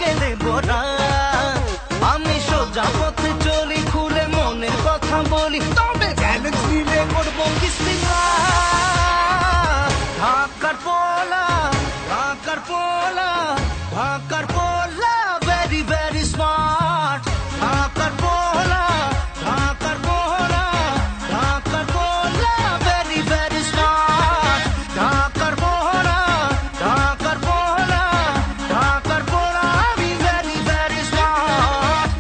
কাউকে দেব না। আমি সোজা পথে চলি, খুলে মনের কথা বলি, তবে ব্যালেন্স নিলে করবো কিস্তি। ঢাকার পোলা, ঢাকার পোলা, ঢাকার পোলা, ভেরি ভেরি স্মার্ট। ঢাকার পোলা, ঢাকার পোলা, ঢাকার পোলা, ভেরি ভেরি স্মার্ট। ঢাকার পোলা, ঢাকার পোলা, ঢাকার পোলা, আমি ভেরি ভেরি স্মার্ট।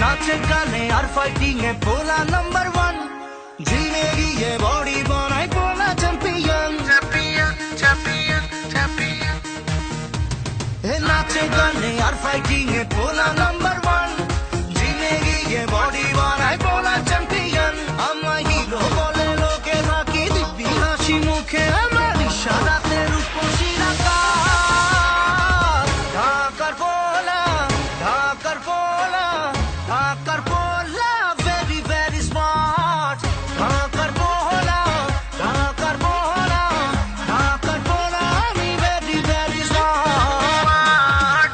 নাচে গানে আর ফাইটিং এ পোলা নাম্বার ওয়ান। জিমে গিয়ে বডি বানাই পোলা চ্যাম্পিয়ন। নাচে গানে আর ফাইটিং এ পোলা নাম্বার ওয়ান। জিমে গিয়ে বডি বানাই পোলা চ্যাম্পিয়ন। আমার হিরো বলে লোকে, থাকি দিব্যি হাসি মুখে, আমার ইশারাতে রূপসী রাখা। ঢাকার পোলা, ঢাকার পোলা, ঢাকার পোলা, ভেরি ভেরি স্মার্ট। ঢাকার পোলা, ঢাকার পোলা, ঢাকার পোলা, আমি ভেরি ভেরি স্মার্ট।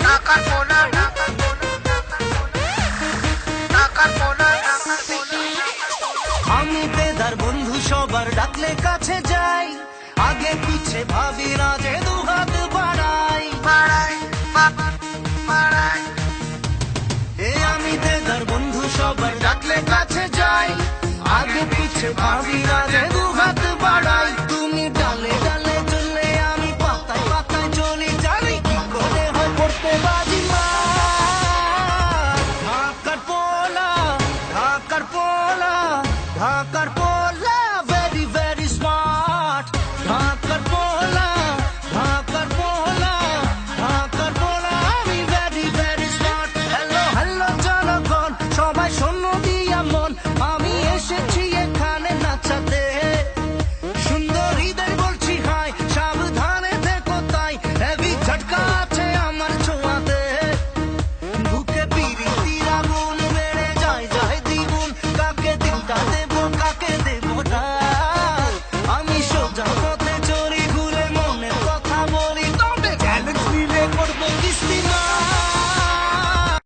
ঢাকার পোলা, ঢাকার পোলা, ঢাকার পোলা, ঢাকার পোলা। আমি বেদার বন্ধু, সবার ডাকলে কাছে যাই, আগে পিছে ভাবি না যে দু হাত বাড়াই। বাড়াই, বাড়াই। আমি বেদার বন্ধু, সবার ডাকলে কাছে যাই, আগে পিছে ভাবি না যে